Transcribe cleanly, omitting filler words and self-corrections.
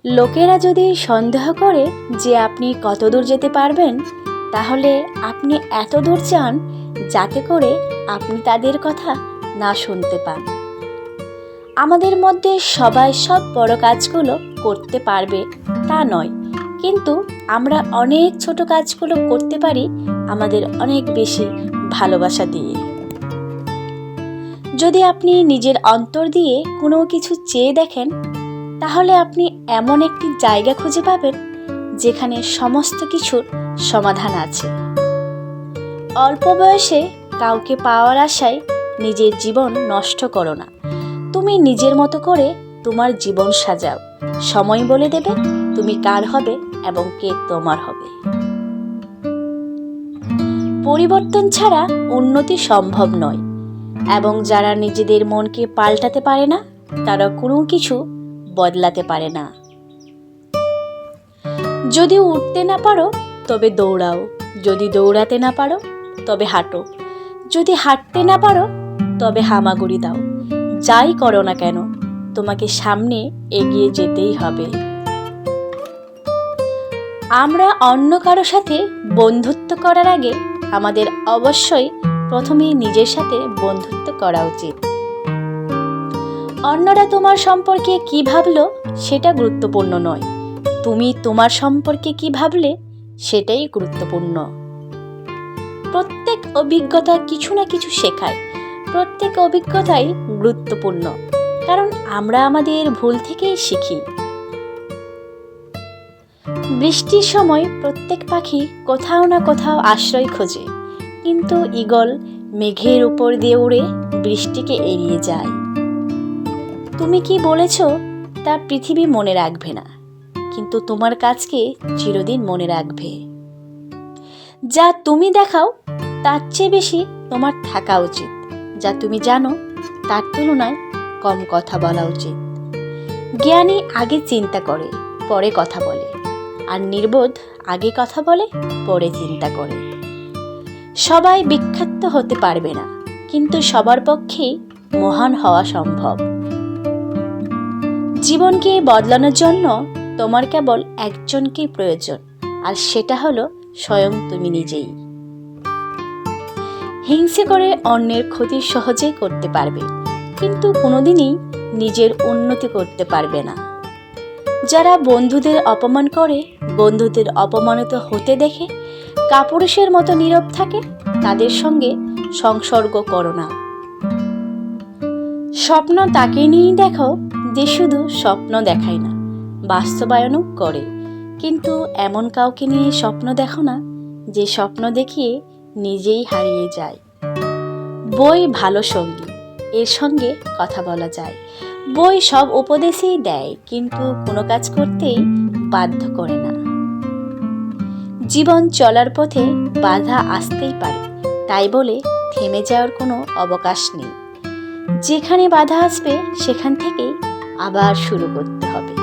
লোকেরা যদি সন্দেহ করে যে আপনি কতদূর যেতে পারবেন, তাহলে আপনি এত দূর যান যাতে করে আপনি তাদের কথা না শুনতে পান। আমাদের মধ্যে সবাই সব বড় কাজগুলো করতে পারবে তা নয়, কিন্তু আমরা অনেক ছোট কাজগুলো করতে পারি আমাদের অনেক বেশি ভালোবাসা দিয়ে। যদি আপনি নিজের অন্তর দিয়ে কোনো কিছু চেয়ে দেখেন, তাহলে আপনি এমন একটি জায়গা খুঁজে পাবেন যেখানে সমস্ত কিছুর সমাধান আছে। অল্প বয়সে কাউকে পাওয়ার আশায় নিজের জীবন নষ্ট করো না। তুমি নিজের মতো করে তোমার জীবন সাজাও। সময় বলে দেবে তুমি কার হবে এবং কে তোমার হবে। পরিবর্তন ছাড়া উন্নতি সম্ভব নয়, এবং যারা নিজেদের মনকে পাল্টাতে পারে না তারা কোনো কিছু বদলাতে পারে না। যদি উঠতে না পারো তবে দৌড়াও, যদি দৌড়াতে না পারো তবে হাঁটো, যদি হাঁটতে না পারো তবে হামাগুড়ি দাও। যাই করো না কেন, তোমাকে সামনে এগিয়ে যেতেই হবে। আমরা অন্য কারো সাথে বন্ধুত্ব করার আগে আমাদের অবশ্যই প্রথমে নিজের সাথে বন্ধুত্ব করা উচিত। অন্যরা তোমার সম্পর্কে কি ভাবলো সেটা গুরুত্বপূর্ণ নয়, তুমি তোমার সম্পর্কে কি ভাবলে সেটাই গুরুত্বপূর্ণ। প্রত্যেক অভিজ্ঞতা কিছু না কিছু শেখায়, প্রত্যেক অভিজ্ঞতাই গুরুত্বপূর্ণ, কারণ আমরা আমাদের ভুল থেকেই শিখি। বৃষ্টির সময় প্রত্যেক পাখি কোথাও না কোথাও আশ্রয় খোঁজে, কিন্তু ঈগল মেঘের উপর দিয়ে উড়ে বৃষ্টিকে এড়িয়ে যায়। তুমি কি বলেছ তা পৃথিবী মনে রাখবে না, কিন্তু তোমার কাজকে চিরদিন মনে রাখবে। যা তুমি দেখাও তার চেয়ে বেশি তোমার থাকা উচিত, যা তুমি জানো তার তুলনায় কম কথা বলা উচিত। জ্ঞানী আগে চিন্তা করে পরে কথা বলে, আর নির্বোধ আগে কথা বলে পরে চিন্তা করে। সবাই বিখ্যাত হতে পারবে না, কিন্তু সবার পক্ষেই মহান হওয়া সম্ভব। জীবনকে বদলানোর জন্য তোমার কেবল একজনকেই প্রয়োজন, আর সেটা হলো স্বয়ং তুমি নিজেই। হিংসে করে অন্যের ক্ষতি সহজেই করতে পারবে, কিন্তু কোনোদিনই নিজের উন্নতি করতে পারবে না। যারা বন্ধুদের অপমান করে, বন্ধুদের অপমানিত হতে দেখে কাপুরুষের মতো নীরব থাকে, তাদের সঙ্গে সংসর্গ করো না। স্বপ্ন তাকে নিয়েই দেখো যে শুধু স্বপ্ন দেখায় না, বাস্তবায়নও করে, কিন্তু এমন কাউকে নিয়ে স্বপ্ন দেখো না যে স্বপ্ন দেখিয়ে নিজেই হারিয়ে যায়। বই ভালো সঙ্গী, এর সঙ্গে কথা বলা যায়। বই সব উপদেশই দেয়, কিন্তু কোনো কাজ করতেই বাধ্য করে না। জীবন চলার পথে বাধা আসতেই পারে, তাই বলে থেমে যাওয়ার কোনো অবকাশ নেই। যেখানে বাধা আসবে সেখান থেকেই আবার শুরু করতে হবে।